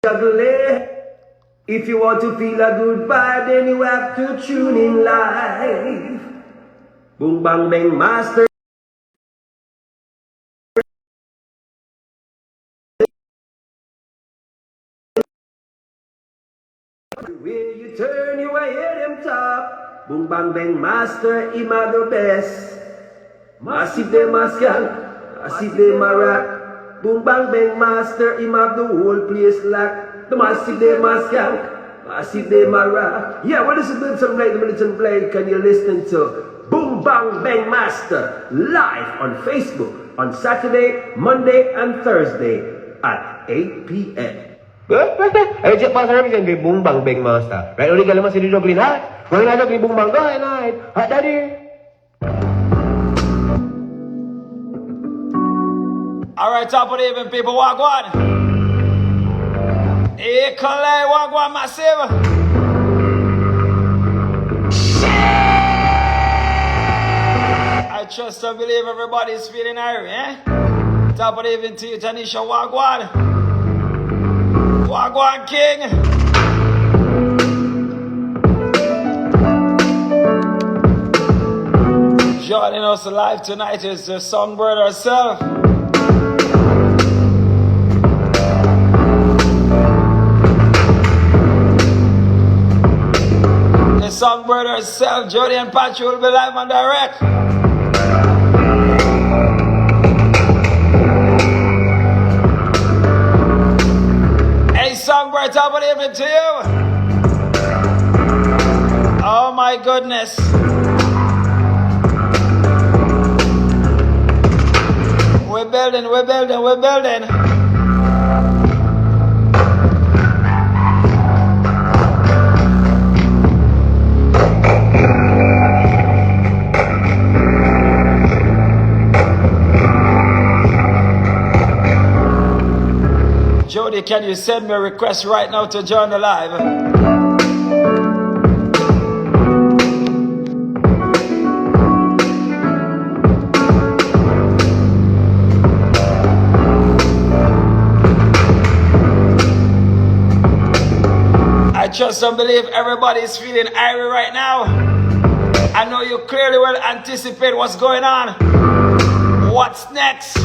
Ugly. If you want to feel a good vibe, then you have to tune in live. Bung Bang Beng Master. Where you turn, you will hear them talk. Bung Bang Beng Master, him are the best. Massive them a skank, massive them a rap. Bung Bang Beng Master, him have the whole place locked. The massive them a skank, massive them a rap. Yeah, well, this is some right militant play. Can you listen to Bung Bang Beng Master live on Facebook on Saturday, Monday, and Thursday at 8 p.m. Ay, check pa sa namin dyan kay Bung Bang Beng Master. Right, ulit ka naman si Joglin, ha? Ngayon na kay Bung Bang, go ahead, ha, daddy? Alright, top of the evening, people, walk on. Hey, Calais, walk on, massive. I trust and believe everybody's feeling irie, eh? Top of the evening to you, Tanisha, walk on. Walk on, King. Joining us live tonight is the songbird herself. The songbird herself, Jodian Pantry, will be live and direct. Hey, songbird, top of the evening to you. Oh my goodness. We're building, we're building, we're building. Jody, can you send me a request right now to join the live? I trust and believe everybody's feeling irie right now. I know you clearly will anticipate what's going on. What's next?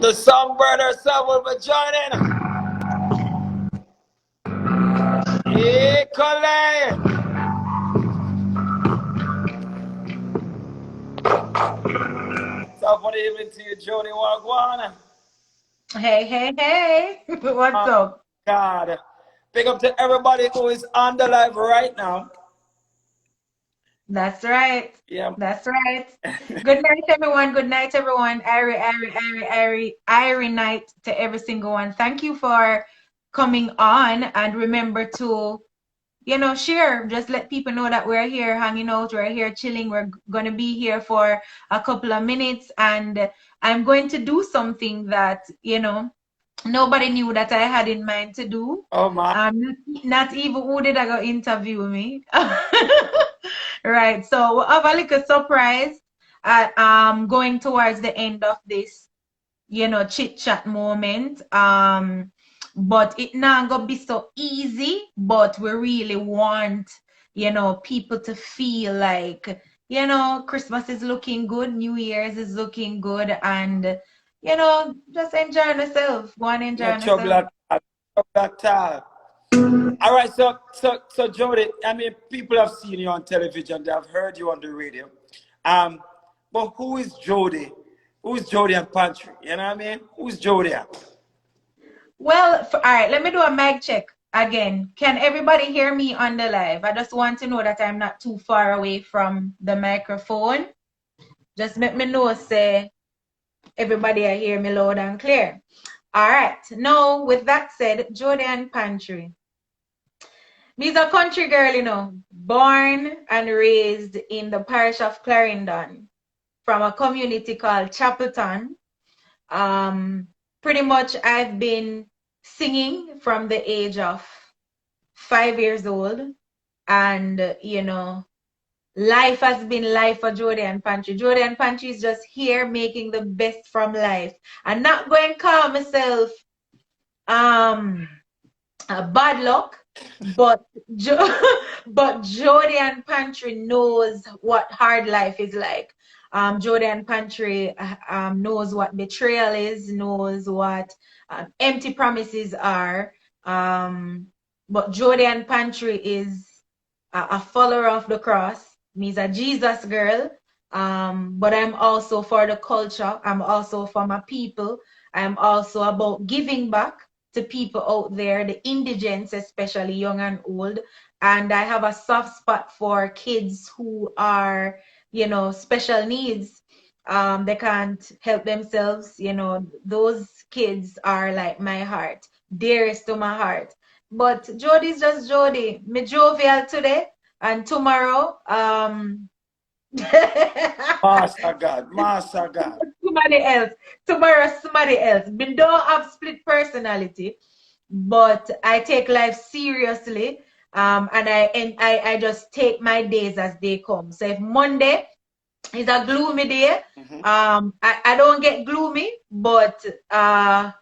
The songbird herself will be joining. Hey, Calais. Top of the evening to you, Jody Wagwan. Hey, hey, hey. What's up? God. Big up to everybody who is on the live right now. That's right. Yeah. That's right. Good night, everyone. Good night, everyone. Irie night to every single one. Thank you for coming on. And remember to, share. Just let people know that we're here hanging out. We're here chilling. We're going to be here for a couple of minutes. And I'm going to do something that, nobody knew that I had in mind to do. Oh, my. Not even who did I go interview me. Right. So we'll have a little surprise at going towards the end of this, chit chat moment. But it not gonna be so easy, but we really want, people to feel like, Christmas is looking good, New Year's is looking good, and just enjoy yourself. Go and enjoy yourself. All right, so Jody, I mean, people have seen you on television, they have heard you on the radio. But who is Jody? Who is Jodian Pantry? You know what I mean? Who's Jody? Well, all right, let me do a mic check again. Can everybody hear me on the live? I just want to know that I'm not too far away from the microphone. Just let me know, say, everybody I hear me loud and clear. All right, now with that said, Jodian Pantry. Me's a country girl, born and raised in the parish of Clarendon from a community called Chapelton. Pretty much I've been singing from the age of 5 years old, and life has been life for Jodian Pantry. Jodian Pantry is just here making the best from life. I'm not going to call myself bad luck, but but Jodian Pantry knows what hard life is like. Jodian Pantry knows what betrayal is, knows what empty promises are. But Jodian Pantry is a follower of the cross. Me's a Jesus girl. But I'm also for the culture. I'm also for my people. I'm also about giving back to people out there, the indigents, especially young and old. And I have a soft spot for kids who are, special needs. They can't help themselves. Those kids are like my heart, dearest to my heart. But Jody's just Jody. Me jovial today and tomorrow, Master God, Master God. somebody else. Tomorrow, somebody else. Me don't have split personality, but I take life seriously. And I just take my days as they come. So if Monday is a gloomy day, I don't get gloomy, but I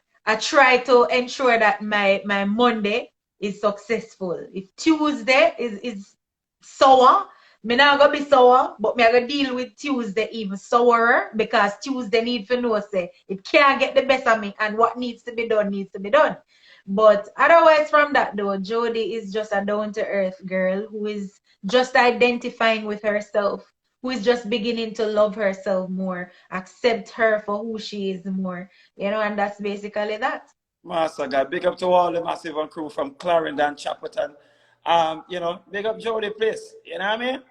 try to ensure that my Monday is successful. If Tuesday is sour, me not gonna be sour, but me I gonna deal with Tuesday even sourer because Tuesday need to know say it can't get the best of me and what needs to be done needs to be done. But otherwise from that though, Jody is just a down-to-earth girl who is just identifying with herself, who is just beginning to love herself more, accept her for who she is more, and that's basically that. Master God. Big up to all the massive and crew from Clarendon, Chapperton. Big up Jody Place. You know what I mean?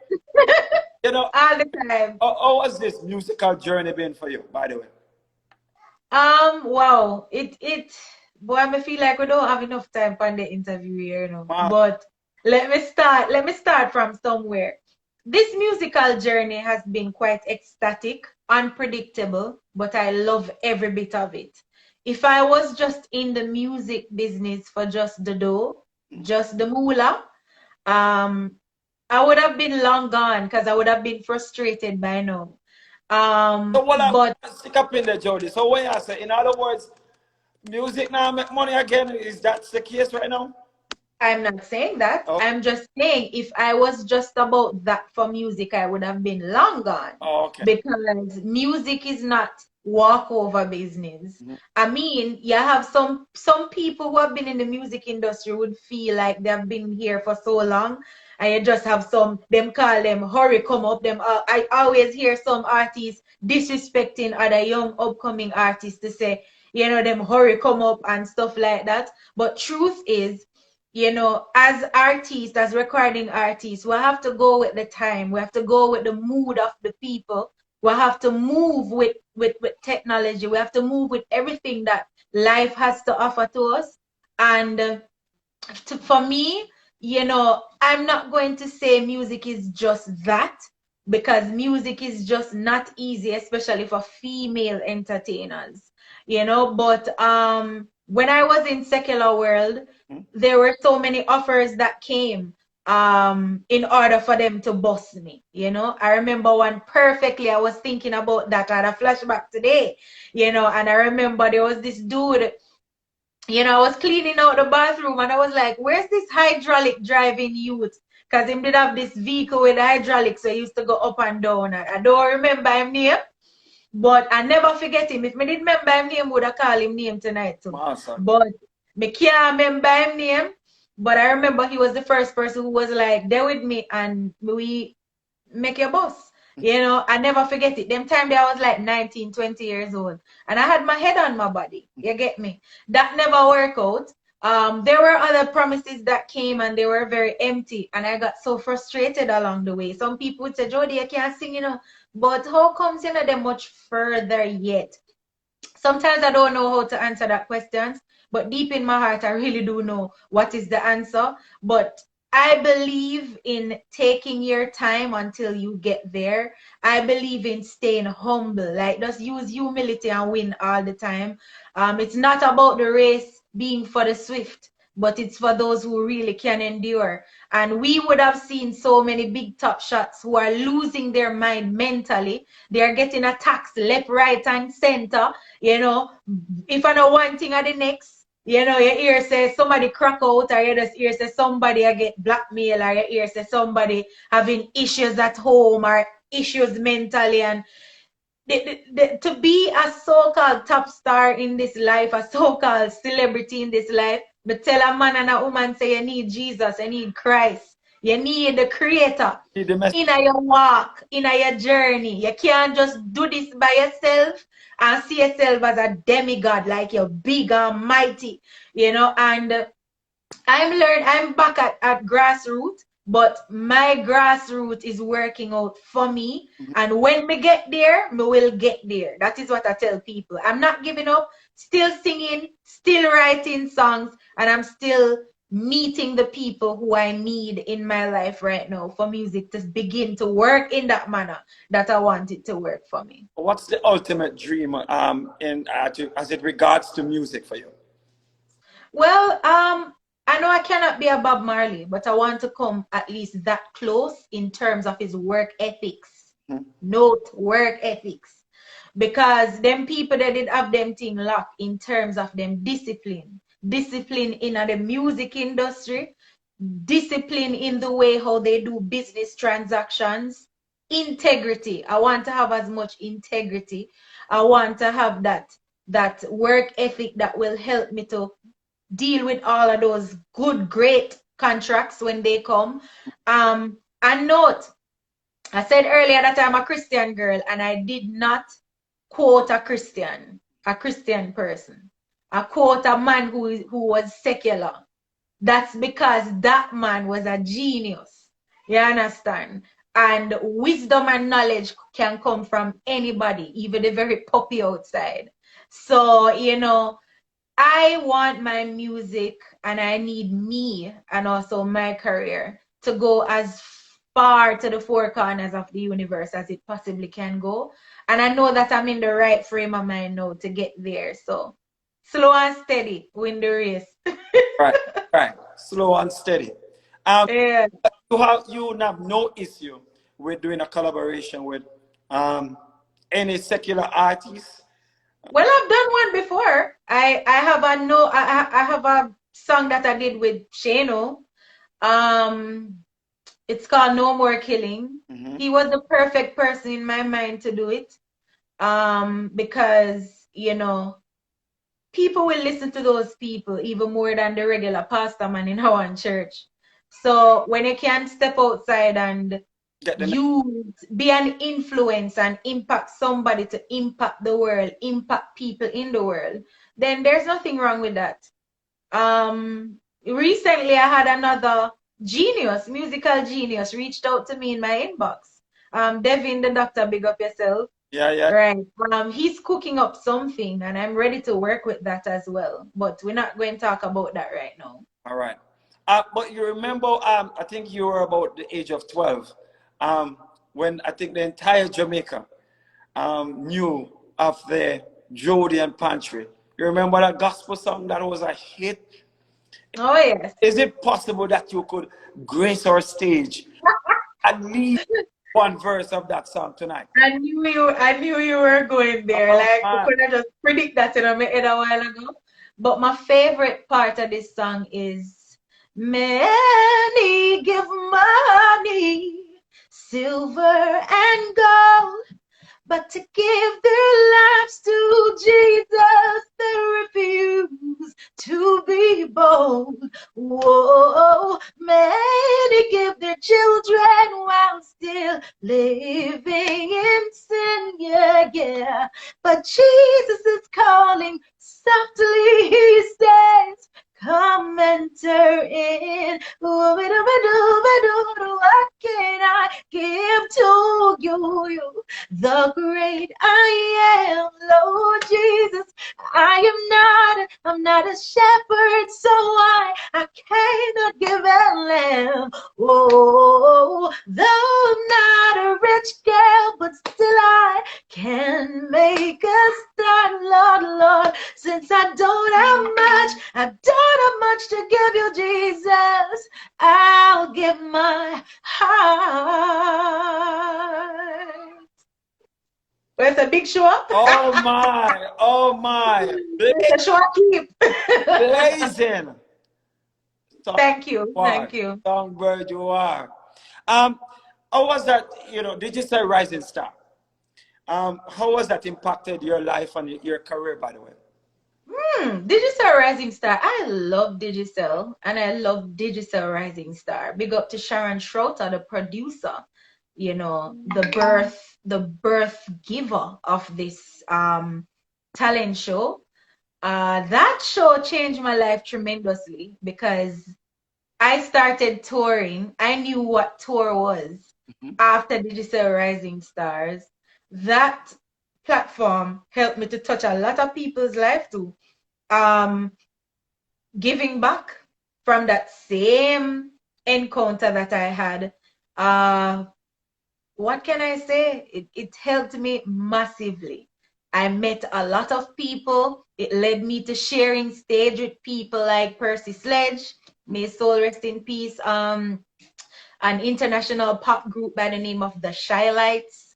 All the time. How has this musical journey been for you, by the way? Wow. Boy, I feel like we don't have enough time for the interview here. Wow. But let me start from somewhere. This musical journey has been quite ecstatic, unpredictable, but I love every bit of it. If I was just in the music business for just the dough, just the moolah, um, I would have been long gone because I would have been frustrated by now. So what But I stick up in there, Jody. So what you say, in other words, music now make money again. Is that the case right now? I'm not saying that. Oh. I'm just saying if I was just about that for music, I would have been long gone. Oh, okay. Because music is not walkover business. I mean, you have some people who have been in the music industry would feel like they've been here for so long, and you just have them call them hurry come up. I always hear some artists disrespecting other young upcoming artists to say, them hurry come up and stuff like that. But truth is, as artists, as recording artists, we have to go with the time. We have to go with the mood of the people. We have to move with technology. We have to move with everything that life has to offer to us. And for me, I'm not going to say music is just that, because music is just not easy, especially for female entertainers. But when I was in secular world, there were so many offers that came in order for them to bust me. I remember one perfectly. I was thinking about that. I had a flashback today, and I remember there was this dude, I was cleaning out the bathroom and I was like, where's this hydraulic driving youth? Because him did have this vehicle with hydraulics, so he used to go up and down. I don't remember him name, but I never forget him. If me did remember him name, would have called him name tonight too. Awesome. But me can't remember him name. But I remember he was the first person who was like, there with me and we make your boss. I never forget it. Them time there I was like 19, 20 years old. And I had my head on my body. You get me? That never worked out. There were other promises that came and they were very empty. And I got so frustrated along the way. Some people would say, Jody, you can't sing, But how comes you're not much further yet? Sometimes I don't know how to answer that question. But deep in my heart, I really do know what is the answer. But I believe in taking your time until you get there. I believe in staying humble. Like, just use humility and win all the time. It's not about the race being for the swift. but it's for those who really can endure. And we would have seen so many big top shots who are losing their mind mentally. They are getting attacked left, right, and center. You know, if I know one thing or the next, you know, your ear says somebody crack out, or your ear says somebody I get blackmail, or your ear says somebody having issues at home or issues mentally. And to be a so-called top star in this life, a so-called celebrity in this life, but tell a man and a woman say you need Jesus, you need Christ, you need the Creator in your walk, in your journey. You can't just do this by yourself and see yourself as a demigod, like you're big and mighty, you know. And I'm back at grassroots, but my grassroots is working out for me. And when me get there, me will get there. That is what I tell people. I'm not giving up, still singing, still writing songs, and I'm still meeting the people who I need in my life right now for music to begin to work in that manner that I want it to work for me. What's the ultimate dream as it regards to music for you? Well, I know I cannot be a Bob Marley, but I want to come at least that close in terms of his work ethics. Note work ethics. Because them people that did have them thing locked in terms of them discipline. Discipline in the music industry, discipline in the way how they do business transactions, integrity. I want to have as much integrity. I want to have that work ethic that will help me to deal with all of those good, great contracts when they come. And note, I said earlier that I'm a Christian girl, and I did not quote a Christian person. I quote a man who was secular. That's because that man was a genius. You understand? And wisdom and knowledge can come from anybody, even the very puppy outside. So, you know, I want my music, and I need me and also my career to go as far to the four corners of the universe as it possibly can go. And I know that I'm in the right frame of mind now to get there. So slow and steady, win the race. Right. Slow and steady. Yeah. You have no issue with doing a collaboration with any secular artist? Well, I've done one before. I have a song that I did with Shano. It's called No More Killing. He was the perfect person in my mind to do it. Because, you know, people will listen to those people even more than the regular pastor man in our church. So when you can step outside and you be an influence and impact somebody to impact the world, impact people in the world, then there's nothing wrong with that. Recently I had another musical genius reached out to me in my inbox. Devin the doctor, big up yourself. Yeah. Right. He's cooking up something, and I'm ready to work with that as well. But we're not going to talk about that right now. All right. But you remember, I think you were about the age of 12, when I think the entire Jamaica knew of the Jodian Pantry. You remember that gospel song that was a hit? Oh, yes. Is it possible that you could grace our stage at least one verse of that song tonight? I knew you were going there. I could have just predict that in my head a while ago. But my favorite part of this song is many give money, silver and gold, but to give their lives to Jesus, they refuse to be bold. Whoa, many give their children while still living in sin, yeah. But Jesus is calling softly, he says, come enter in. What can I give to you? The great I am, Lord Jesus. I'm not a shepherd, so I cannot give a lamb. Oh, though I'm not a rich girl, but still I can make a start, Lord. Since I don't have much to give big show up. Oh my, oh my. The show keep. Blazing. Thank you. Thank you. Songbird you are. Um, how was that, did you say Rising Star? How was that impacted your life and your career, by the way? Digital Rising Star. I love Digicel and I love Digicel Rising Star. Big up to Sharon Schroeder, the producer, the birth giver of this talent show. That show changed my life tremendously because I started touring. I knew what tour was after Digital Rising Stars. That platform helped me to touch a lot of people's life too. Giving back from that same encounter that I had. What can I say? It helped me massively. I met a lot of people. It led me to sharing stage with people like Percy Sledge, may his soul rest in peace, an international pop group by the name of the Shy Lights.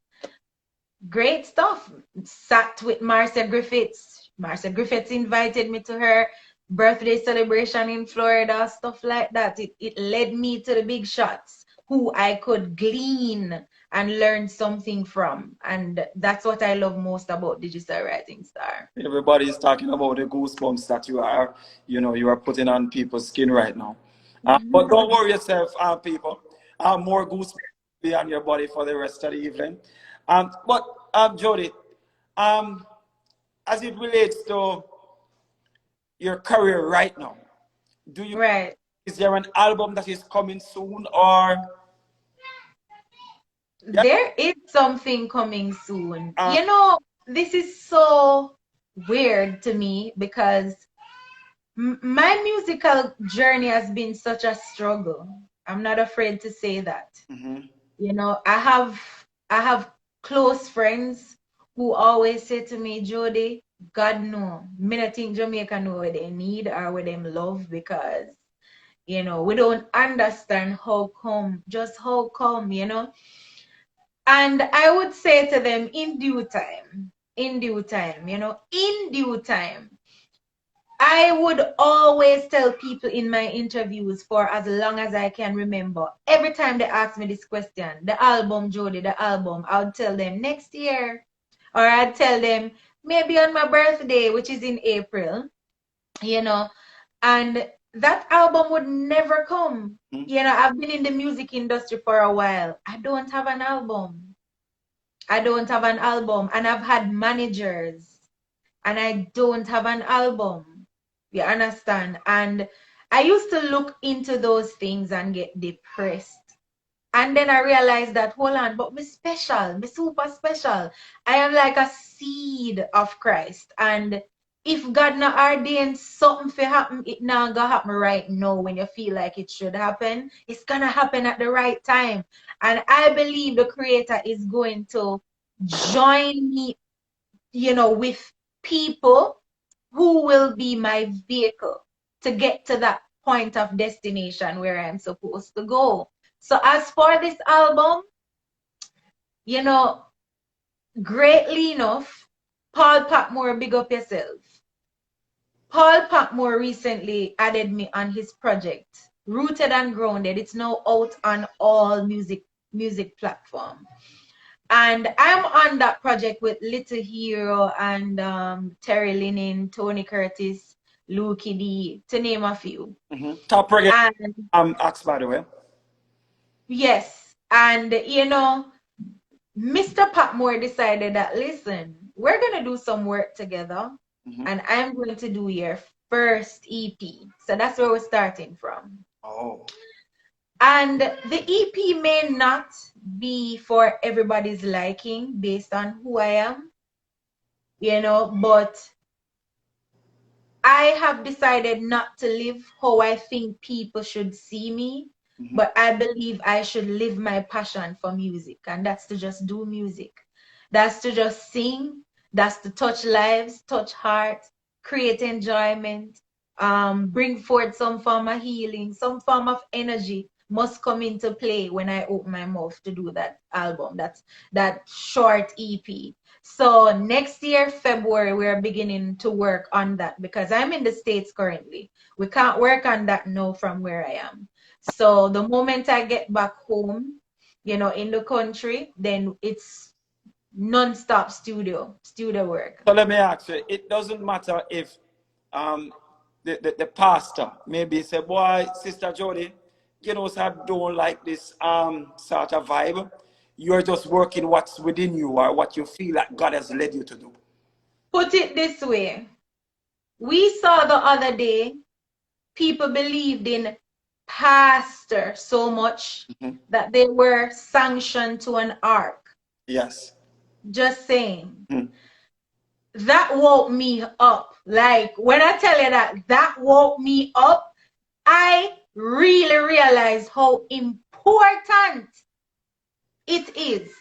Great stuff. Sat with Marcia Griffiths. Marcia Griffiths invited me to her birthday celebration in Florida, stuff like that. It led me to the big shots who I could glean and learn something from. And that's what I love most about Digital Rising Star. Everybody is talking about the goosebumps that you are putting on people's skin right now. But don't worry yourself, people. More goosebumps will be on your body for the rest of the evening. But Jody, as it relates to your career right now, Right. is there an album that is coming soon, or There is something coming soon. This is so weird to me because my musical journey has been such a struggle. I'm not afraid to say that. I have close friends who always say to me, Jody, God know, me not think Jamaica know what they need or what them love because we don't understand how come, and I would say to them, in due time, in due time, I would always tell people in my interviews for as long as I can remember. Every time they ask me this question, the album, Jody, the album, I would tell them next year. Or I'd tell them maybe on my birthday, which is in April, and that album would never come. I've been in the music industry for a while. I don't have an album. And I've had managers and I don't have an album. You understand? And I used to look into those things and get depressed. And then I realized that, hold on, but me special, me super special. I am like a seed of Christ. And if God not ordained something to happen, it not gonna happen right now when you feel like it should happen. It's gonna happen at the right time. And I believe the Creator is going to join me, with people who will be my vehicle to get to that point of destination where I'm supposed to go. So as for this album, greatly enough, Paul Patmore, big up yourself. Paul Patmore recently added me on his project, Rooted and Grounded. It's now out on all music platform. And I'm on that project with Little Hero and Terry Linen, Tony Curtis, Lukie D, to name a few. Top reggae acts, by the way. Yes. And, Mr. Patmore decided that, listen, we're going to do some work together. And I'm going to do your first EP. So that's where we're starting from. Oh. And the EP may not be for everybody's liking based on who I am, but I have decided not to live how I think people should see me, but I believe I should live my passion for music, and that's to just do music. That's to just sing. That's to touch lives, touch hearts, create enjoyment, bring forth some form of healing, some form of energy must come into play when I open my mouth to do that album, that short EP. So next year, February, we're beginning to work on that because I'm in the States currently. We can't work on that now from where I am. So the moment I get back home, you know, in the country, then it's non-stop studio work. So let me ask you, it doesn't matter if um, the pastor maybe say, boy, Sister Jody, you know, so I don't like this sort of vibe. You're just working what's within you or what you feel like God has led you to do. Put it this way. We saw the other day, people believed in pastor so much that they were sanctioned to an ark. Yes. Just saying. That woke me up. Like, when I tell you that woke me up, I really realized how important it is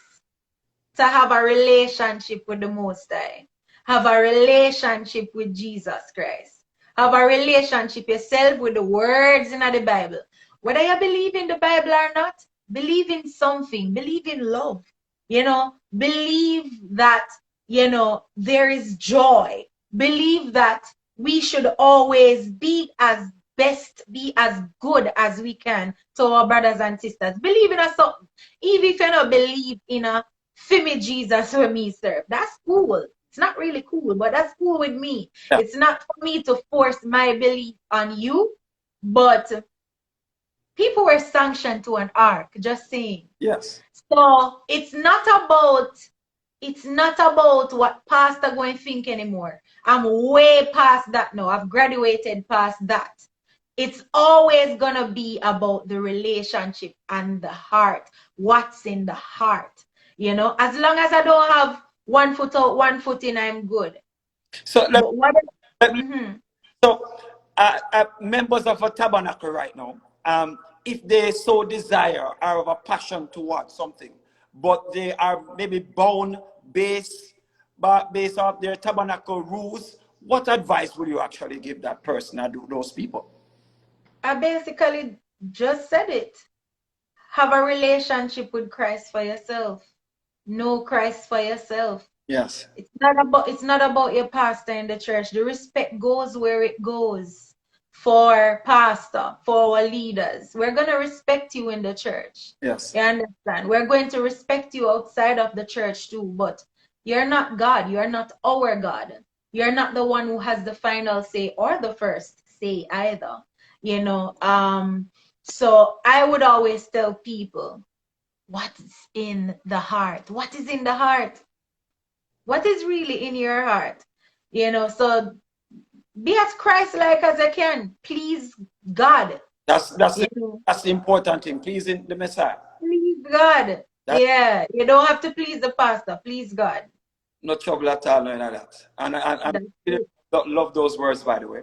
to have a relationship with the Most High, have a relationship with Jesus Christ, have a relationship yourself with the words in the Bible. Whether you believe in the Bible or not, believe in something, believe in love, you know, believe that, you know, there is joy, believe that we should always be as best, be as good as we can to our brothers and sisters. Believe in us something. Even if you don't believe in a Fimi Jesus for me serve, that's cool. It's not really cool, but that's cool with me. Yeah. It's not for me to force my belief on you, but people were sanctioned to an ark, just saying. Yes. So it's not about what pastor going to think anymore. I'm way past that now. I've graduated past that. It's always going to be about the relationship and the heart. What's in the heart? You know, as long as I don't have one foot out, one foot in, I'm good. So, members of a tabernacle right now, if they so desire or have a passion towards something, but they are maybe bound based off their tabernacle rules, what advice would you actually give that person or those people? I basically just said it. Have a relationship with Christ for yourself. Know Christ for yourself. Yes. It's not about your pastor in the church. The respect goes where it goes for pastor, for our leaders. We're going to respect you in the church. Yes. You understand? We're going to respect you outside of the church too, but you're not God. You're not our God. You're not the one who has the final say or the first say either. You know, so I would always tell people, what's in the heart? What is in the heart? What is really in your heart? You know, so be as Christ-like as I can. Please God. That's the important thing. Pleasing the Messiah. Please God. Yeah. You don't have to please the pastor. Please God. No trouble at all, none of that. And I really love those words, by the way.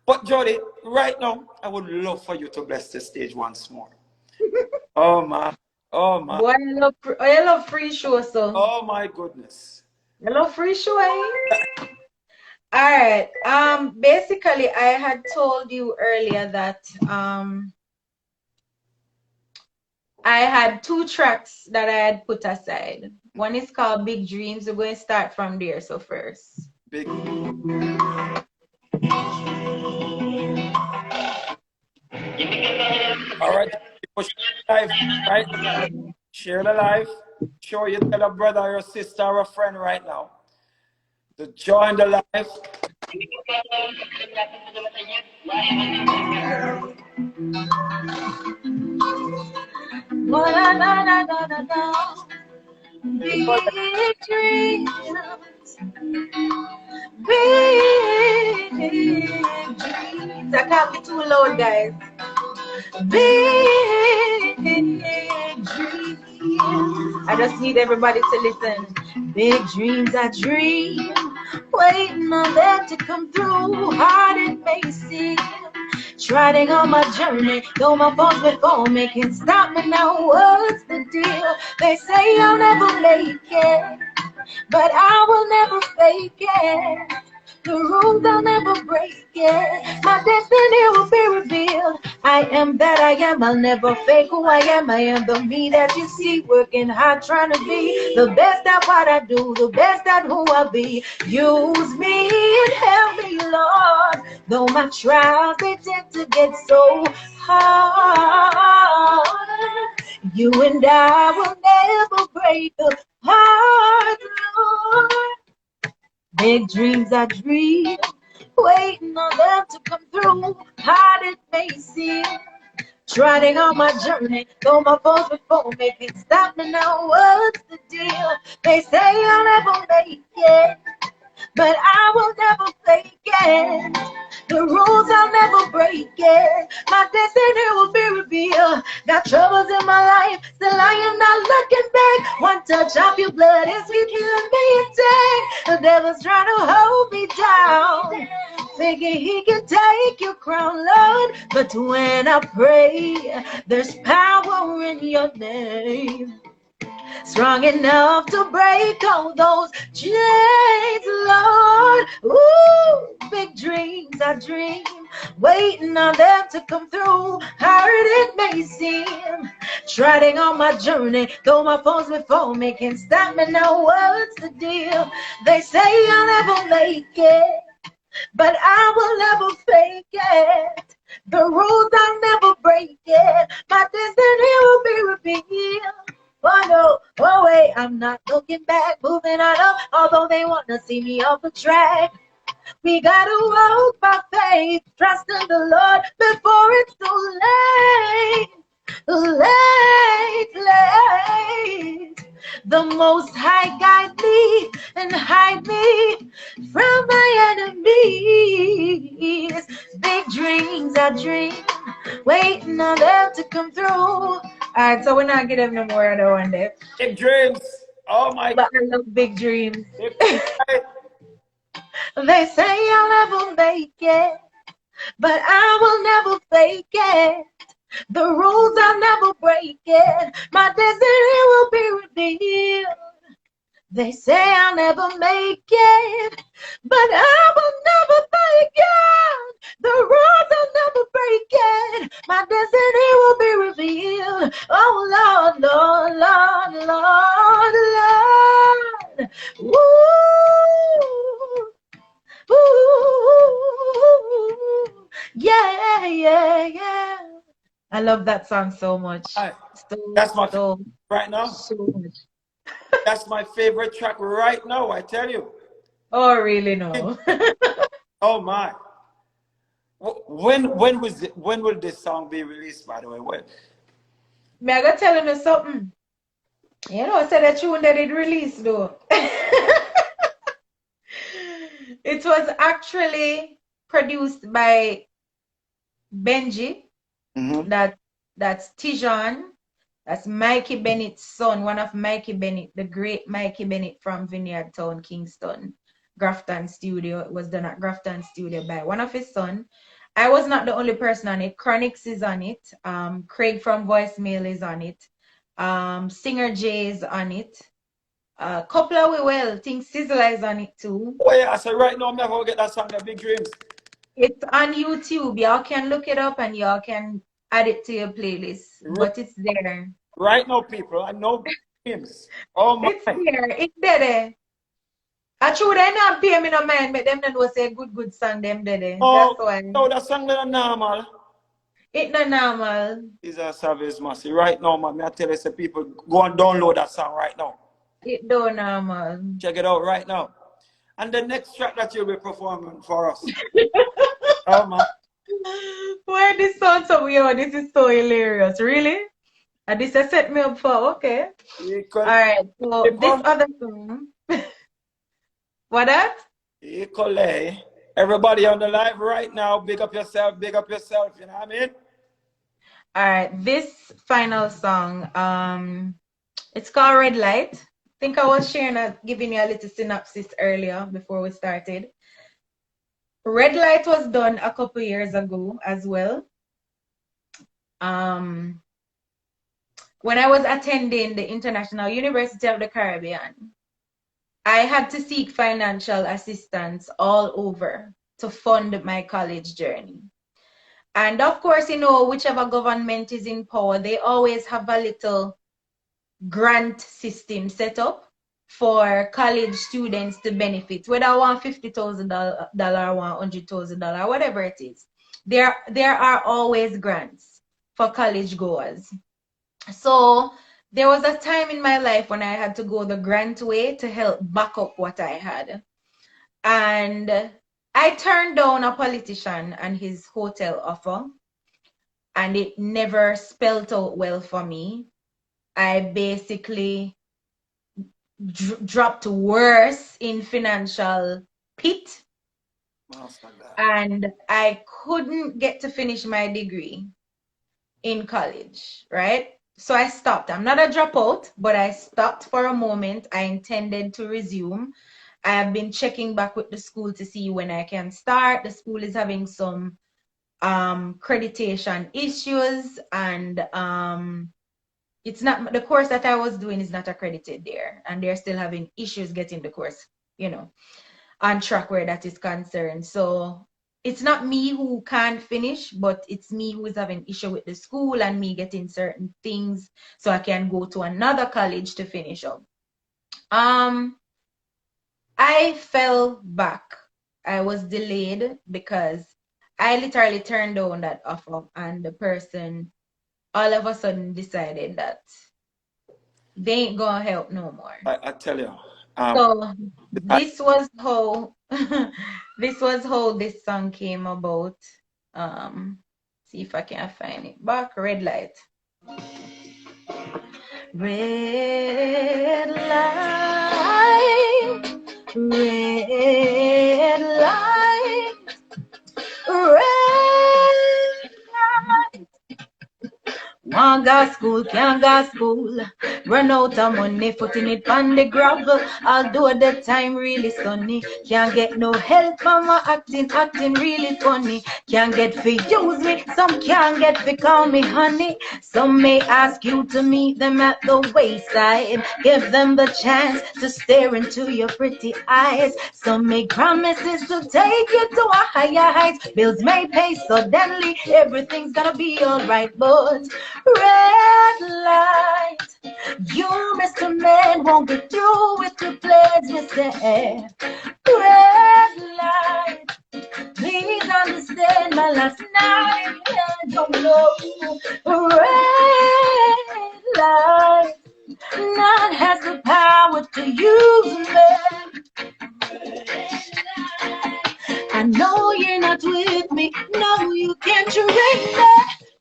But Jody, right now, I would love for you to bless the stage once more. Oh my. Oh my. Boy, I love free show, so. Oh my goodness. I love free show, eh? All right. Basically, I had told you earlier that I had 2 tracks that I had put aside. One is called Big Dreams. We're going to start from there. So first. Big. All right. Live, right? Share the life. Show you tell a brother or a sister or a friend right now to join the life. Big dreams, big dreams. I can't be too loud, guys. Big dreams. I just need everybody to listen. Big dreams I dream, waiting on that to come through. Hard it may seem, striding on my journey, though my faults before me can't stop me now. What's the deal? They say I'll never make it, but I will never fake it. The rules I'll never break it. My destiny will be revealed. I am that I am. I'll never fake who I am. I am the me that you see, working hard, trying to be the best at what I do, the best at who I be. Use me and help me, Lord. Though my trials they tend to get so hard, you and I will never break apart, Lord. Big dreams I dream, waiting on them to come through. Hard it may seem, treading on my journey, though my foes before me can't stop me now. What's the deal? They say I'll never make it, but I will never fake it. The rules I'll never break it. My destiny will be revealed. Got troubles in my life, still I am not looking back. One touch of your blood is keeping me intact. The devil's trying to hold me down, thinking he can take your crown, Lord. But when I pray, there's power in your name, strong enough to break all those chains, Lord. Ooh, big dreams I dream, waiting on them to come through. Hard it may seem, treading on my journey, though my foes before me can't stop me now. What's the deal? They say I'll never make it, but I will never fake it. The rules I'll never break it. My destiny will be revealed. Oh no, oh wait, I'm not looking back, moving on up, although they want to see me off the track. We gotta walk by faith, trust in the Lord before it's too late. The Most High guide me and hide me from my enemies. Big dreams I dream, waiting on them to come through. Alright, so we're not getting no more other one day. Big dreams. Oh my But I love big dreams. God. They say I'll never make it, but I will never fake it. The rules I'll never break it. My destiny will be revealed. They say I'll never make it, but I will never fake it. The rules I'll never break it. My destiny will be revealed. Oh Lord, Lord, Lord, Lord, Lord. Woo, woo, yeah, yeah, yeah. I love that song so much. That's my so right now. So much. That's my favorite track right now, I tell you. Oh, really? No. Oh my. When will this song be released, by the way? When? Me, I gotta tell him something. You know, I said that tune that it released though. It was actually produced by Benji. That's Tijon. That's Mikey Bennett's son, one of Mikey Bennett, the great Mikey Bennett from Vineyard Town, Kingston, Grafton Studio. It was done at Grafton Studio by one of his sons. I was not the only person on it. Chronix is on it. Craig from Voicemail is on it. Singer J is on it. Couple of Well, Think Sizzler is on it too. Oh yeah, so right now I'm never gonna get that song, The Big Dreams. It's on YouTube. Y'all can look it up and y'all can add it to your playlist. But it's there. Right now, people, I know dreams. Oh my. It's there. It's there. I true they not pay me no mind, but them know say good song them there. Oh, that's why. no, that song is normal. It's not normal. It's a service massive. Right now, man, I tell you, say people go and download that song right now. It's not normal. Check it out right now. And the next track that you'll be performing for us. Oh man. Why this sounds so weird? This is so hilarious. Really? And this has set me up for okay. Alright, so this other song. What that? Equally. Everybody on the live right now, big up yourself, you know what I mean? Alright, this final song, it's called Red Light. I think I was giving you a little synopsis earlier before we started. Red Light was done a couple years ago as well. When I was attending the International University of the Caribbean. I had to seek financial assistance all over to fund my college journey. And of course, you know, whichever government is in power, they always have a little grant system set up for college students to benefit, whether I want $50,000, $100,000, whatever it is. There are always grants for college goers. So there was a time in my life when I had to go the grant way to help back up what I had. And I turned down a politician and his hotel offer, and it never spelled out well for me. I basically dropped worse in financial pit, and I couldn't get to finish my degree in college, right? So I stopped. I'm not a dropout, but I stopped for a moment. I intended to resume. I have been checking back with the school to see when I can start. The school is having some accreditation issues, and it's not, the course that I was doing is not accredited there, and they're still having issues getting the course, you know, on track where that is concerned. So it's not me who can't finish, but it's me who is having issue with the school and me getting certain things so I can go to another college to finish up. I fell back. I was delayed because I literally turned down that offer, and the person all of a sudden decided that they ain't gonna help no more. I tell you. So this was how this song came about. See if I can find it back. Red light. Red light, red light, red light. Want go school, can't go school. Run out of money, putting it on the gravel. Although the time really sunny, can't get no help. Mama acting really funny. Can't get for use me, some can't get for call me honey. Some may ask you to meet them at the wayside. Give them the chance to stare into your pretty eyes. Some make promises to take you to a higher height. Bills may pay suddenly, everything's gonna be alright, but red light, you, Mr. Man, won't get through with the pledge, Mr. Red light, please understand my last night. I don't know. Red light, none has the power to use me. I know you're not with me. No, you can't trick me.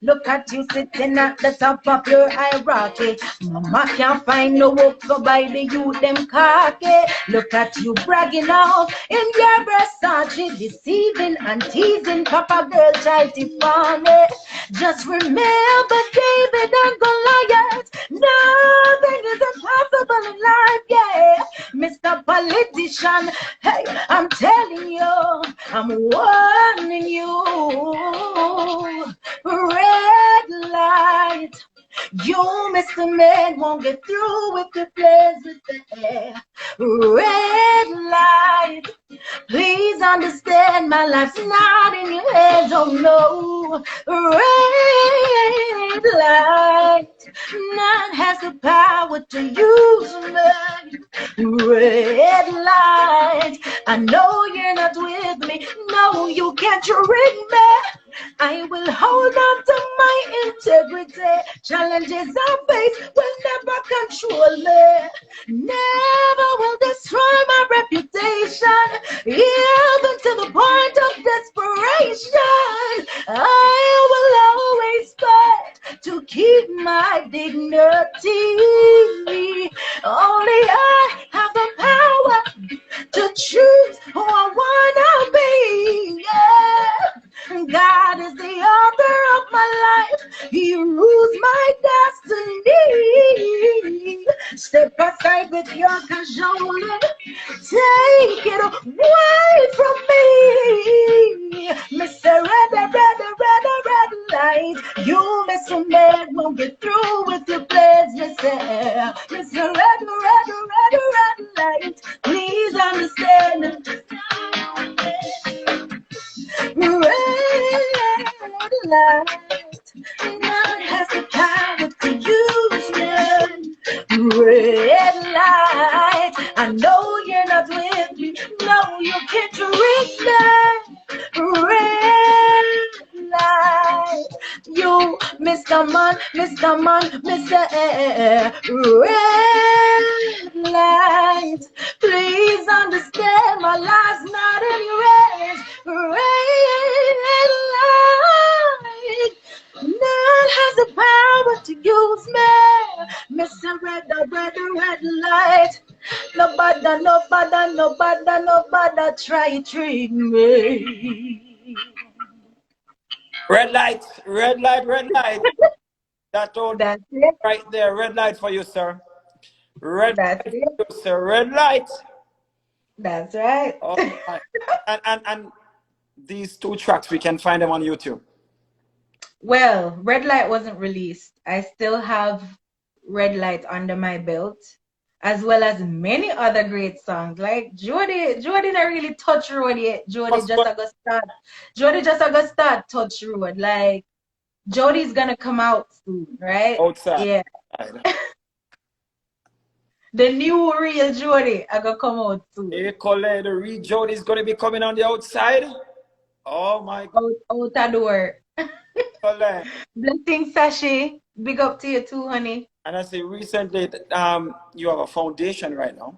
Look at you sitting at the top of your hierarchy. Mama can't find no work, so by the youth them cocky. Look at you bragging off in your Versace, deceiving and teasing Papa girl child funny. Just remember David and Goliath. Nothing is impossible in life, yeah. Mr. Politician, hey, I'm telling you, I'm warning you. Red light, you, Mr. Man, won't get through with the plans with the air. Red light, please understand my life's not in your hands, oh no. Red light, none has the power to use me. Red light, I know you're not with me. No, you can't trick me. I will hold on to my integrity. Challenges I face will never control me. Never will destroy my reputation, even to the point of desperation. I will always fight to keep my dignity. Only I have the power to choose who I wanna be. Yeah. God is the author of my life. He rules my destiny. Step aside with your cajoling. Take it away from me. Mr. Red light. You, Mr. Man, won't get through with your plans, Mr. Red light. Please Please understand. Red light. God has the power to use me. Red light. I know you're not with me. No, you can't reach me. Red light. You, Mr. Man, Mr. Man, Mr. Red light. Please understand my life's not in your hands. Red light. God has the power to use me. Mr. Red light. Nobody try to trick me. Red light, red light, red light. That all That's it. right there. Red light for you, sir. Red That's light it. for you, sir. Red light. That's right. Oh my. And these two tracks, we can find them on YouTube. Well, Red Light wasn't released. I still have Red Light under my belt, as well as many other great songs. Like Jody not really touch road yet. Jody just a go start. Jody just a go start touch road. Like Jody's gonna come out soon, right? Outside. Yeah. The new real Jody are gonna come out soon. Hey, Colette, the real Jody is gonna be coming on the outside. Oh my God. Out the door. Colette. Blessing Sashi. Big up to you too, honey. And I say recently, you have a foundation right now.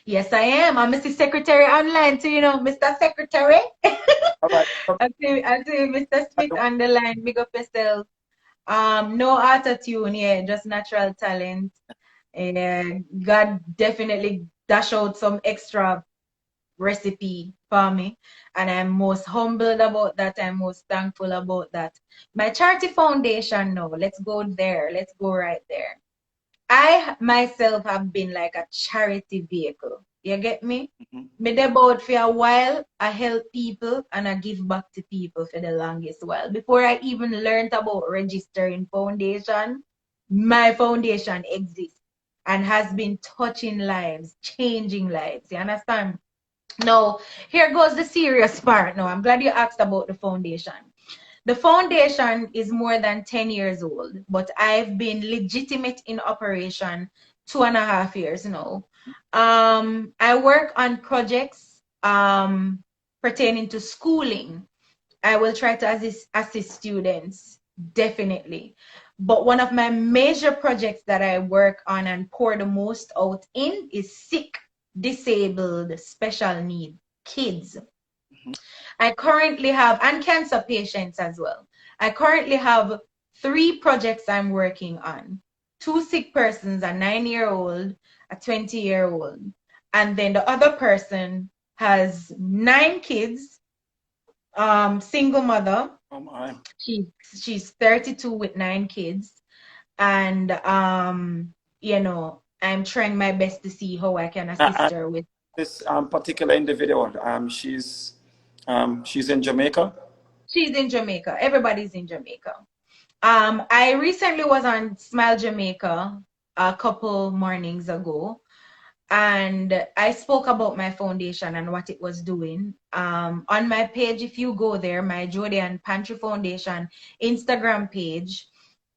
Yes, I am. I'm Mr. Secretary online too, you know, Mr. Secretary. All right. I see Mr. Smith on the line. Big up yourself. No auto-tune, yeah, just natural talent. And God definitely dash out some extra recipe for me. And I'm most humbled about that. I'm most thankful about that. My charity foundation, no, let's go there. Let's go right there. I myself have been like a charity vehicle. You get me? Me dey bout for a while. I help people and I give back to people for the longest while. Before I even learned about registering foundation, my foundation exists and has been touching lives, changing lives. You understand? Now, here goes the serious part. Now, I'm glad you asked about the foundation. The foundation is more than 10 years old, but I've been legitimate in operation 2.5 years now. I work on projects pertaining to schooling. I will try to assist students, definitely. But one of my major projects that I work on and pour the most out in is sick, disabled, special need kids. I currently have, and cancer patients as well. I currently have 3 projects I'm working on. 2 sick persons, a 9-year-old, a 20-year-old. And then the other person has 9 kids, single mother. Oh my. She's 32 with 9 kids. And, you know, I'm trying my best to see how I can assist her with. This particular individual, she's in Jamaica? She's in Jamaica. Everybody's in Jamaica. I recently was on Smile Jamaica a couple mornings ago, and I spoke about my foundation and what it was doing. On my page, if you go there, my Jodian Pantry Foundation Instagram page,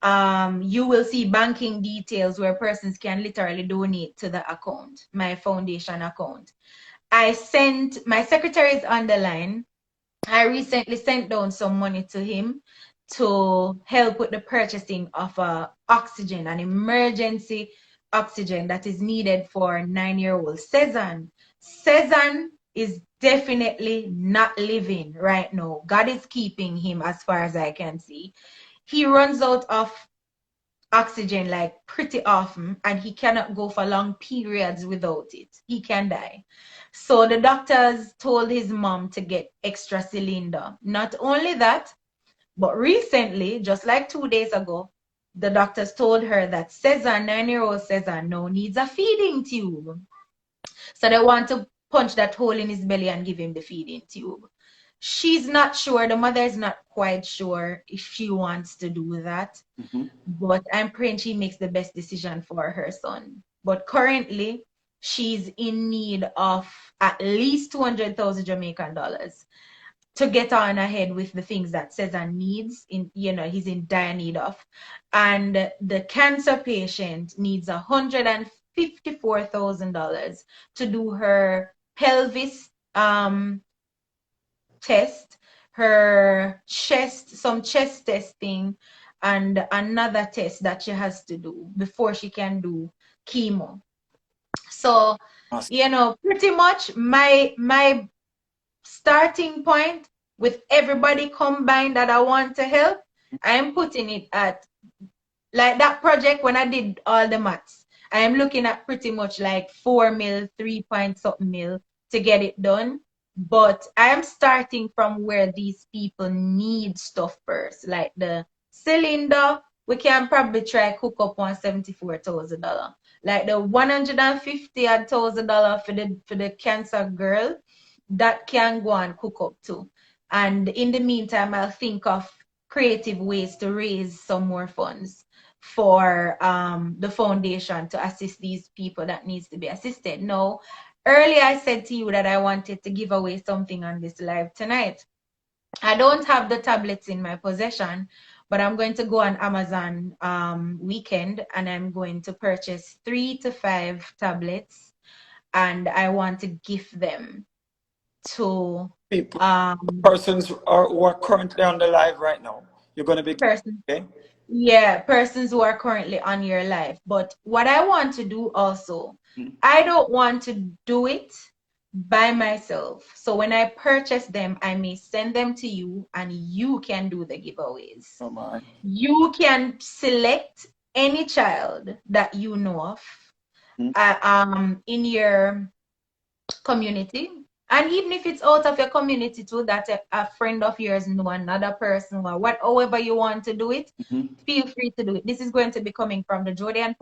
you will see banking details where persons can literally donate to the account, my foundation account. My secretary is on the line. I recently sent down some money to him to help with the purchasing of oxygen, an emergency oxygen that is needed for 9-year-old Cezanne. Cezanne is definitely not living right now. God is keeping him as far as I can see. He runs out of oxygen like pretty often, and he cannot go for long periods without it. He can die. So the doctors told his mom to get extra cylinder. Not only that, but recently, just like 2 days ago, the doctors told her that Cezanne, 9-year-old Cezanne, now needs a feeding tube. So they want to punch that hole in his belly and give him the feeding tube. She's not sure. The mother is not quite sure if she wants to do that. But I'm praying she makes the best decision for her son. But currently, she's in need of at least 200,000 Jamaican dollars to get on ahead with the things that Cesar needs in, he's in dire need of. And the cancer patient needs $154,000 to do her pelvis test, her chest, some chest testing, and another test that she has to do before she can do chemo. So, pretty much my starting point with everybody combined that I want to help, I'm putting it at like that project when I did all the maths. I am looking at pretty much like 4 mil, 3 point something mil to get it done. But I am starting from where these people need stuff first. Like the cylinder, we can probably try cook up $174,000. Like the $150,000 for the cancer girl, that can go and cook up too. And in the meantime, I'll think of creative ways to raise some more funds for the foundation to assist these people that needs to be assisted. Now, earlier I said to you that I wanted to give away something on this live tonight. I don't have the tablets in my possession, but I'm going to go on Amazon weekend and I'm going to purchase 3 to 5 tablets, and I want to gift them to People, persons who are currently on the live right now. You're going to be person. okay? Yeah, persons who are currently on your live. But what I want to do also, I don't want to do it by myself. So when I purchase them, I may send them to you and you can do the giveaways. Oh my. You can select any child that you know of in your community. And even if it's out of your community too, that a friend of yours know another person or however you want to do it, feel free to do it. This is going to be coming from the Jodian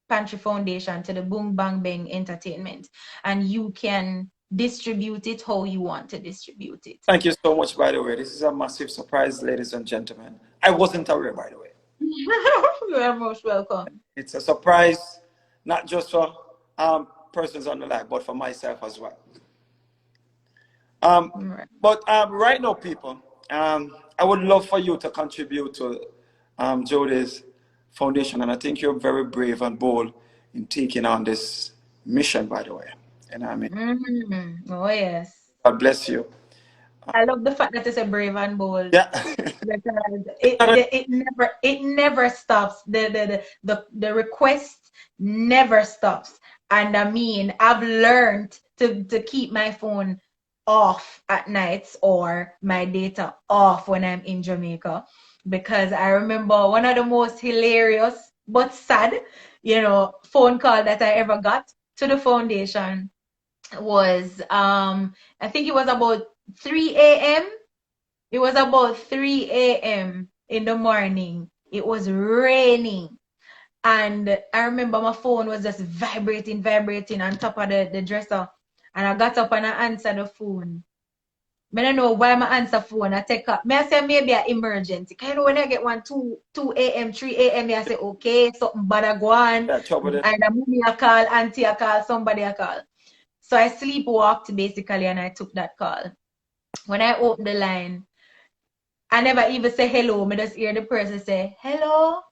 Pantry Foundation to the Bung Bang Beng Entertainment. And you can distribute it how you want to distribute it. Thank you so much, by the way. This is a massive surprise, ladies and gentlemen. I wasn't aware, by the way. You are most welcome. It's a surprise, not just for persons on the live, but for myself as well. But right now, people, I would love for you to contribute to Jodi's foundation, and I think you're very brave and bold in taking on this mission, by the way. You know what I mean? Oh, yes. God bless you. I love the fact that it's a brave and bold. Yeah. Because it never stops. The request never stops. And I mean, I've learned to keep my phone off at nights or my data off when I'm in Jamaica, because I remember one of the most hilarious but sad, phone call that I ever got to the foundation was I think it was about 3 a.m. It was about 3 a.m. in the morning. It was raining. And I remember my phone was just vibrating on top of the dresser. And I got up and I answered the phone. I don't know why I answer phone. I take up. I say maybe an emergency. Because when I get 2 a.m., 3 a.m., I say, okay, something bad go on. Either mommy I call, auntie I call, somebody I call. So I sleepwalked basically and I took that call. When I opened the line, I never even say hello. I just hear the person say, hello,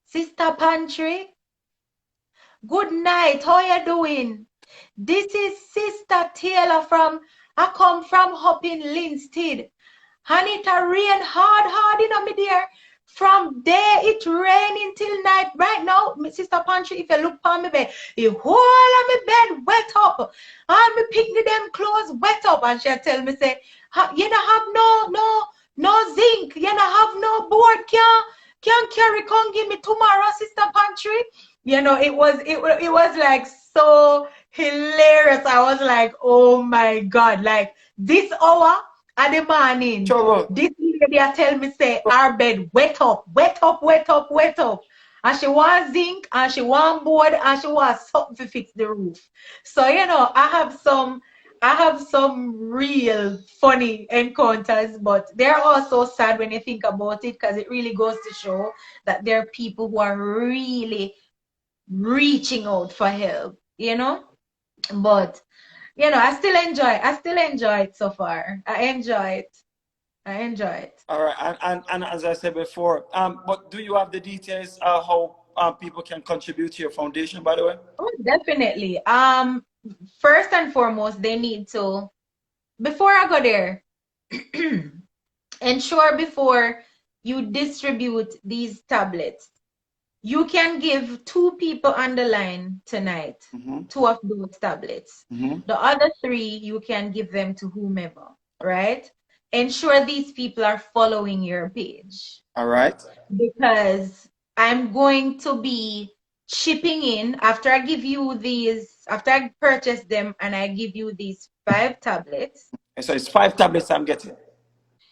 Sister Pantry. Good night. How you doing? This is Sister Taylor I come from up in Linstead. And it a rain hard, me dear. From there, it raining till night. Right now, Sister Pantry, if you look on me bed, the whole of me bed wet up. And me picnic them clothes wet up. And she tell me, say, you don't have no zinc. You don't have no board. Can carry, come give me tomorrow, Sister Pantry. It was like so hilarious. I was like, oh my God, like this hour at the morning, this lady tell me say our bed wet up. And she want zinc and she want board and she want something to fix the roof. So I have some real funny encounters, but they're also sad when you think about it, because it really goes to show that there are people who are really reaching out for help. you know. But I still enjoy it so far. I enjoy it. All right, and as I said before, but do you have the details how people can contribute to your foundation, by the way? Oh, definitely. First and foremost, they need to, before I go there, ensure before you distribute these tablets, you can give 2 people on the line tonight, 2 of those tablets. The other 3, you can give them to whomever, right? Ensure these people are following your page. All right. Because I'm going to be chipping in after I give you these, after I purchase them and I give you these 5 tablets. So it's 5 tablets I'm getting.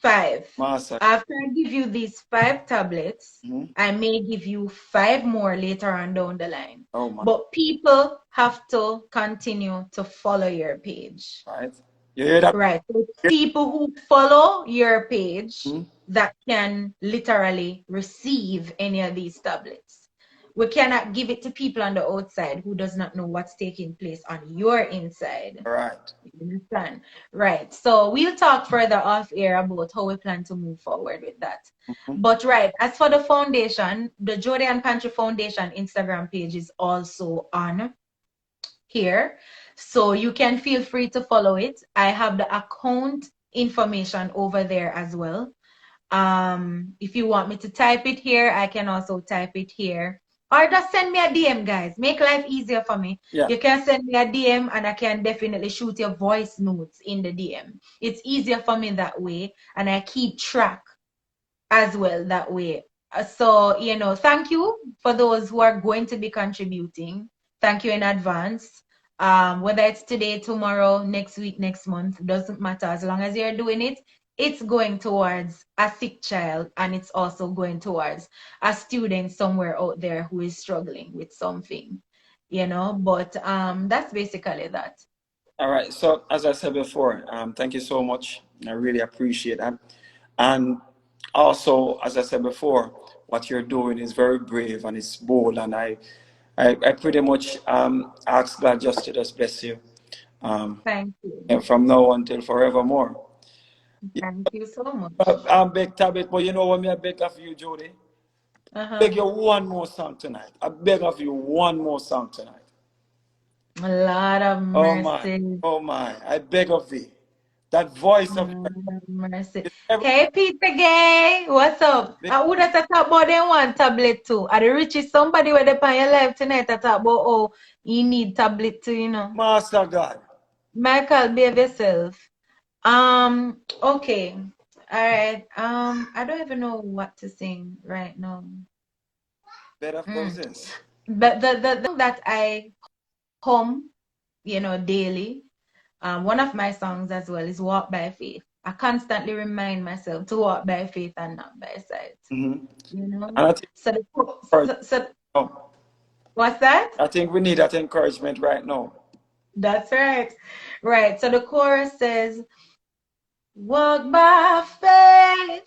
5. Master. After I give you these 5 tablets, I may give you 5 more later on down the line. Oh my. But people have to continue to follow your page. Right. You hear that? Right. So people who follow your page that can literally receive any of these tablets. We cannot give it to people on the outside who does not know what's taking place on your inside. Right. You understand? Right. So we'll talk further off air about how we plan to move forward with that. But right, as for the foundation, the Jodian Pantry Foundation Instagram page is also on here. So you can feel free to follow it. I have the account information over there as well. If you want me to type it here, I can also type it here. Or just send me a DM, guys. Make life easier for me. Yeah. You can send me a DM and I can definitely shoot your voice notes in the DM. It's easier for me that way. And I keep track as well that way. So, thank you for those who are going to be contributing. Thank you in advance. Whether it's today, tomorrow, next week, next month, doesn't matter. As long as you're doing it, it's going towards a sick child and it's also going towards a student somewhere out there who is struggling with something, but that's basically that. All right. So as I said before, thank you so much. I really appreciate that. And also, as I said before, what you're doing is very brave and it's bold. And I pretty much ask God just to just bless you. Thank you. And from now until forevermore. Thank you so much. I'm beg tablet, but you know what I beg of you, Jody? Beg you one more song tonight. I beg of you one more song tonight. A lot of mercy. Oh my, I beg of thee. That voice of mercy. Hey, Peter Gay, what's up? I would have talked about them one tablet too. Are the richest somebody where they on your live tonight I talk about oh you need tablet too, Master God. Michael, behave yourself. Okay. All right. I don't even know what to sing right now. Bed of roses. But the thing that I hum, daily, one of my songs as well is Walk by Faith. I constantly remind myself to walk by faith and not by sight. What's that? I think we need that encouragement right now. That's right. Right. So the chorus says, walk by faith.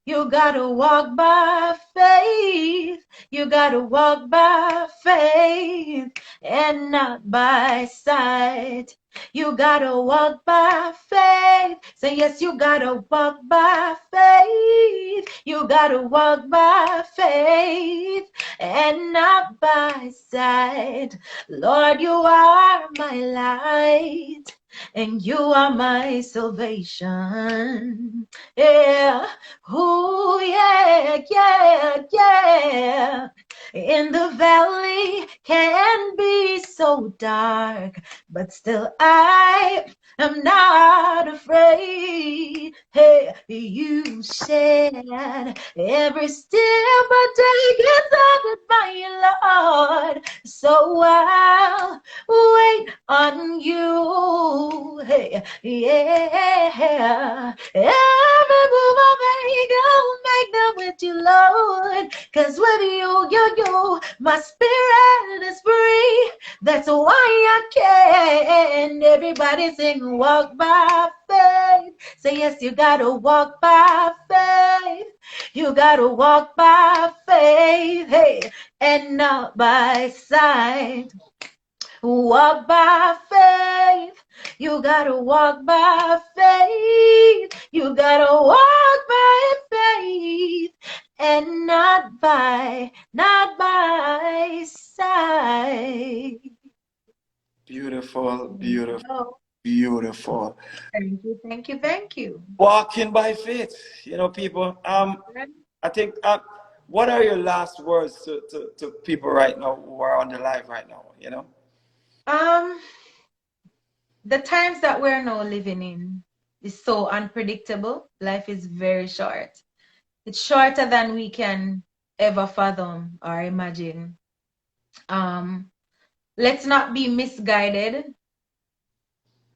You gotta walk by faith. You gotta walk by faith and not by sight. You gotta walk by faith. Say yes, you gotta walk by faith. You gotta walk by faith and not by sight. Lord, you are my light and you are my salvation. Yeah. Oh, yeah, yeah, yeah. In the valley can be so dark, but still I am not afraid. Hey, you said every step I take is ordered by you, Lord. So I'll wait on you. Hey, yeah. Every move I make, I'll make them with you, Lord. Cause with you, my spirit is free. That's why I can. Everybody sing, walk by faith. Say yes, you gotta walk by faith. You gotta walk by faith, hey, and not by sight. Walk by faith. You gotta walk by faith. You gotta walk by faith and not by sight. Beautiful, beautiful, beautiful. Thank you, thank you, thank you. Walking by faith, people. I think. What are your last words to people right now who are on the live right now? The times that we're now living in is so unpredictable. Life is very short. It's shorter than we can ever fathom or imagine. Let's not be misguided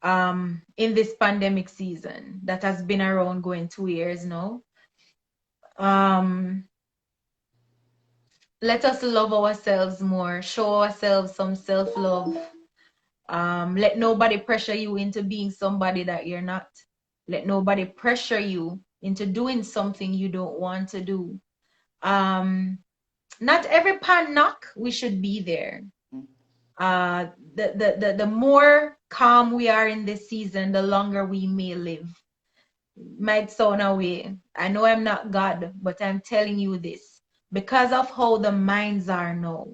in this pandemic season that has been around going 2 years now. Let us love ourselves more, show ourselves some self-love. Let nobody pressure you into being somebody that you're not. Let nobody pressure you into doing something you don't want to do. Not every pan knock, we should be there. The more calm we are in this season, the longer we may live. Might sound away. I know I'm not God, but I'm telling you this. Because of how the minds are now,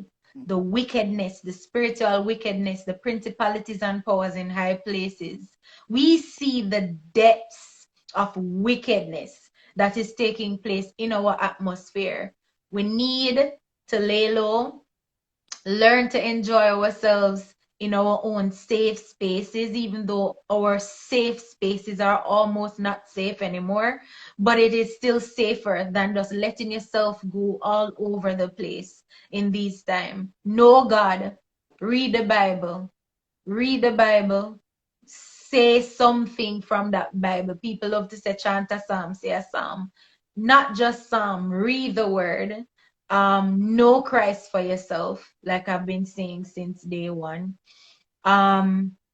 the wickedness, the spiritual wickedness, the principalities and powers in high places, we see the depths of wickedness that is taking place in our atmosphere. We need to lay low, learn to enjoy ourselves in our own safe spaces, even though our safe spaces are almost not safe anymore, but it is still safer than just letting yourself go all over the place in these times. Know God, read the Bible, say something from that Bible. People love to say chant a psalm, say a psalm. Not just psalm, read the word. Know Christ for yourself, like I've been saying since day one.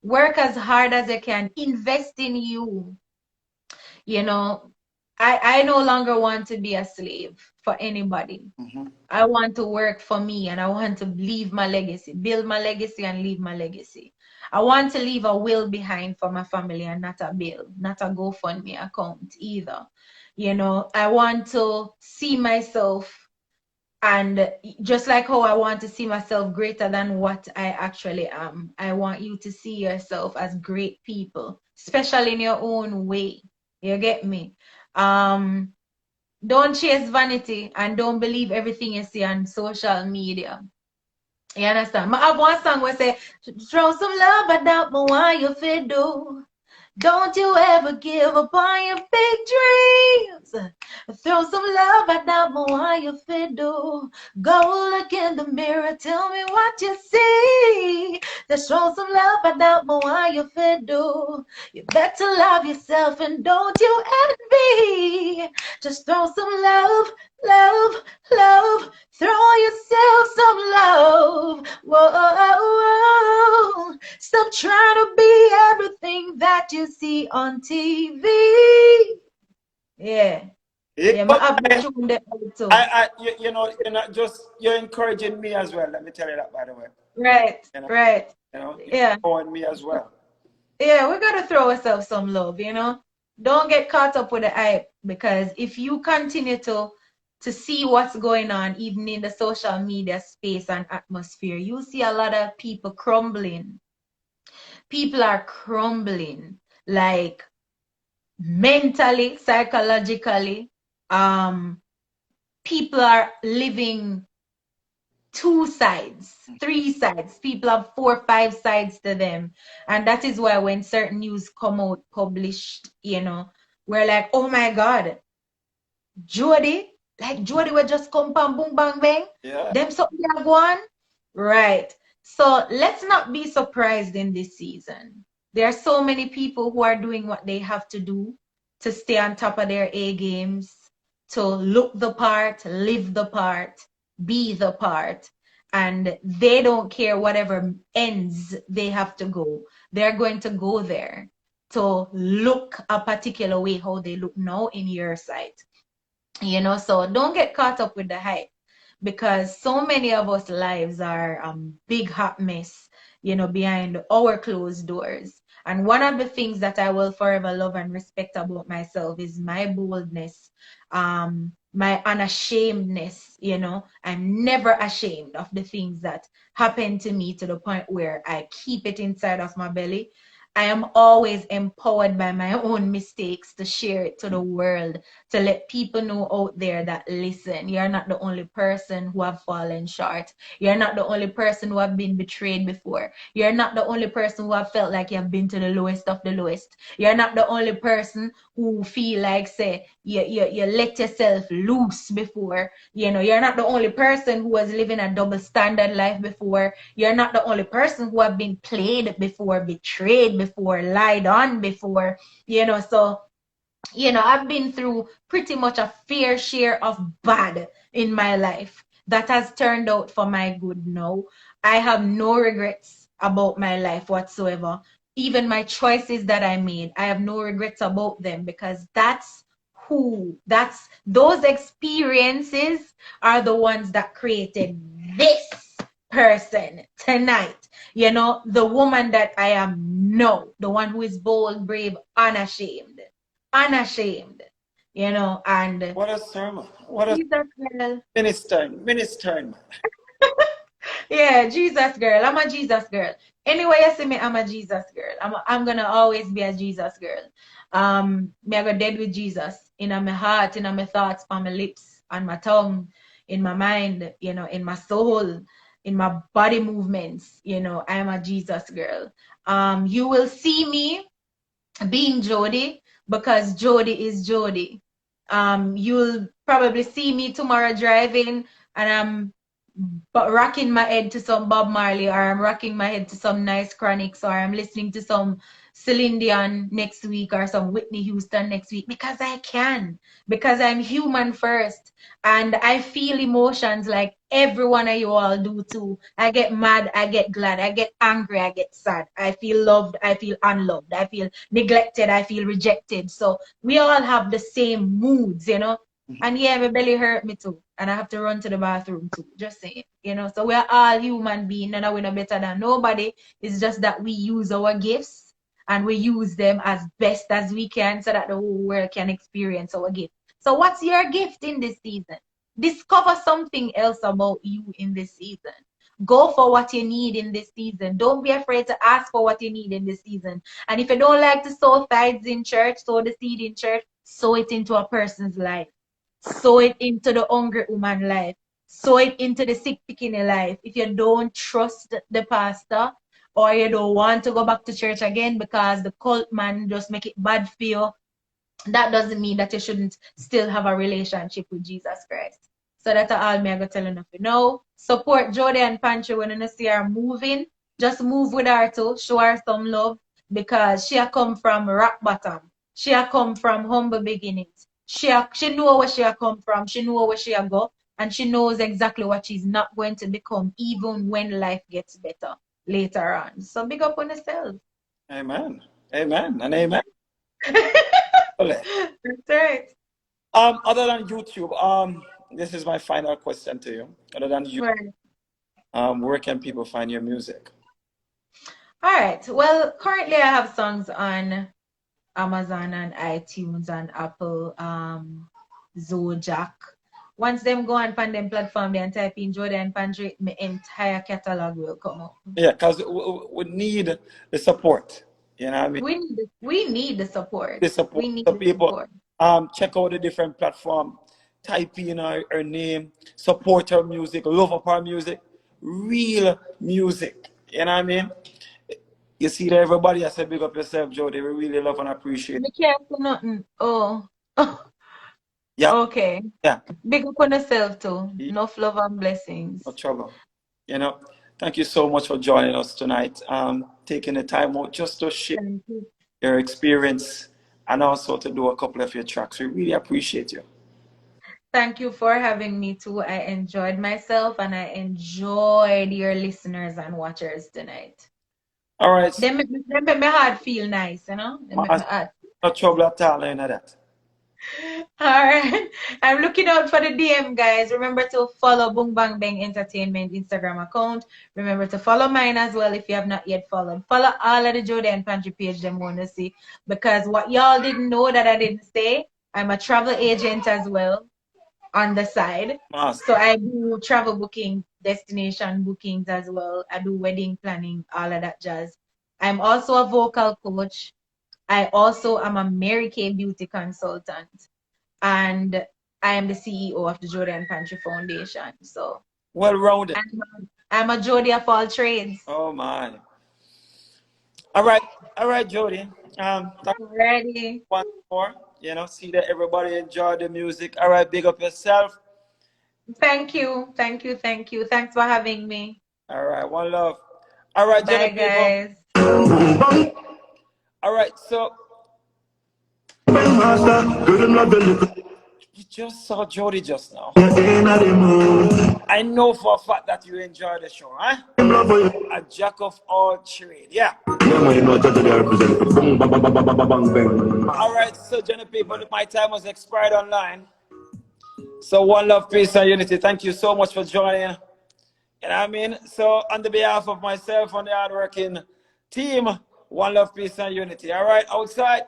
Work as hard as you can, invest in you. I no longer want to be a slave for anybody. I want to work for me, and I want to leave my legacy, build my legacy and leave my legacy. I want to leave a will behind for my family and not a bill, not a GoFundMe account either. I want to see myself, and just like how I want to see myself greater than what I actually am, I want you to see yourself as great people, especially in your own way. You get me? Don't chase vanity and don't believe everything you see on social media. You understand? I have one song where say, throw some love at that, but why you fit do? Don't you ever give up on your big dreams. Throw some love at that, but why you fit do? Go look in the mirror, tell me what you see. Just throw some love at that, but why you fit do? You better love yourself and don't you envy. Just throw some love. Throw yourself some love. Whoa. Stop trying to be everything that you see on TV. Yeah. Yeah, my tune there too. You're encouraging me as well. Let me tell you that, by the way. Right. You're empowering me as well. Yeah, we gotta throw ourselves some love. Don't get caught up with the hype, because if you continue to see what's going on, even in the social media space and atmosphere, you see a lot of people crumbling. People are crumbling, like mentally, psychologically. People are living 2 sides, 3 sides. People have 4, 5 sides to them. And that is why when certain news come out published, we're like, oh my God, Jody will just come from Bung Bang Beng. Yeah. Them something are going. Right. So let's not be surprised in this season. There are so many people who are doing what they have to do to stay on top of their A games, to look the part, live the part, be the part. And they don't care whatever ends they have to go. They're going to go there to look a particular way, how they look now in your sight. So don't get caught up with the hype, because so many of us lives are big hot mess. behind our closed doors. And one of the things that I will forever love and respect about myself is my boldness, my unashamedness. I'm never ashamed of the things that happen to me, to the point where I keep it inside of my belly. I am always empowered by my own mistakes to share it to the world, to let people know out there that, listen, you're not the only person who have fallen short. You're not the only person who have been betrayed before. You're not the only person who have felt like you have been to the lowest of the lowest. You're not the only person who feel like, say, you let yourself loose before. You're not the only person who was living a double standard life before. You're not the only person who have been played before, betrayed before, lied on before. So I've been through pretty much a fair share of bad in my life that has turned out for my good now. I have no regrets about my life whatsoever. Even my choices that I made, I have no regrets about them, because those experiences are the ones that created this person tonight. The woman that I am now, the one who is bold, brave, unashamed. And What a sermon. What a Jesus girl. minister. Yeah, Jesus girl. I'm a Jesus girl. Anyway, you see me, I'm a Jesus girl. I'm gonna always be a Jesus girl. Me I go dead with Jesus in my heart, in my thoughts, on my lips, on my tongue, in my mind, in my soul, in my body movements. I am a Jesus girl. You will see me being Jody, because Jody is Jody. You'll probably see me tomorrow driving, and I'm rocking my head to some Bob Marley, or I'm rocking my head to some nice Chronics, or I'm listening to some Celine Dion next week, or some Whitney Houston next week, because I can, because I'm human first, and I feel emotions like every one of you all do too. I get mad, I get glad, I get angry, I get sad, I feel loved, I feel unloved, I feel neglected, I feel rejected. So we all have the same moods. And yeah, my belly hurt me too. And I have to run to the bathroom too. Just saying. So we're all human beings, and we're not better than nobody. It's just that we use our gifts, and we use them as best as we can, so that the whole world can experience our gift. So what's your gift in this season? Discover something else about you in this season. Go for what you need in this season. Don't be afraid to ask for what you need in this season. And if you don't like to sow tithes in church, sow the seed in church, sow it into a person's life. Sow it into the hungry woman life. Sow it into the sick picking life. If you don't trust the pastor, or you don't want to go back to church again because the cult man just make it bad for you, that doesn't mean that you shouldn't still have a relationship with Jesus Christ. So that's all me I go tell enough. Support Jodian Pantry when you see her moving. Just move with her too. Show her some love, because she come from rock bottom. She come from humble beginnings. She know where she come from. She know where she go. And she knows exactly what she's not going to become, even when life gets better later on. So big up on yourself. Amen. Amen. And amen. That's right. Other than YouTube, this is my final question to you. Other than you, Right. where can people find your music? All right. Well, currently I have songs on Amazon and iTunes and Apple, Zojak. Once them go on them platform, they type in Jodian Pantry, my entire catalog will come up. Yeah, because we need the support. You know what I mean? We need the support. The support. We need So the people, support. check out the different platform, type in her name, support her music, love up her music, real music. You know what I mean? You see that everybody has to big up yourself, Jody. We really love and appreciate Be it. careful nothing. Oh. Yeah, Okay. yeah, Big up on yourself too. no Enough love and blessings. trouble. Thank you so much for joining us tonight. Taking the time out just to share Thank you. your experience and also to do a couple of your tracks. We really appreciate you. Thank you for having me too. I enjoyed myself, and I enjoyed your listeners and watchers tonight. All right. They make my heart feel nice. They make my heart. No trouble at all, you know that. All right. I'm looking out for the DM, guys. Remember to follow Bung Bang Beng Entertainment Instagram account. Remember to follow mine as well if you have not yet followed. Follow all of the Jodian Pantry page them want to see. Because what y'all didn't know that I didn't say, I'm a travel agent as well on the side. Master. So I do travel booking, destination bookings as well. I do wedding planning, all of that jazz. I'm also a vocal coach. I also am a Mary Kay beauty consultant. And I am the CEO of the Jodian Pantry Foundation. So Well rounded. I'm a Jody of all trades. Oh my. All right, Jody. Thank you Ready. once more. You know, see that everybody enjoy the music. All right, big up yourself. Thank you. Thank you. Thank you. Thanks for having me. All right, one love. All right, Jenny Bye, people. guys. All right, so Master, good and love the little. you just saw Jody just now. In the mood. I know for a fact that you enjoy the show, huh? I'm love for you. A jack of all trade, yeah. Yeah, man, you know, Judge, they represent the Bung Bang Beng. All right, so Jenny people, my time was expired online. So one love, peace, and unity. Thank you so much for joining. You know what I mean? So on the behalf of myself and the hardworking team, one love, peace, and unity. All right, outside.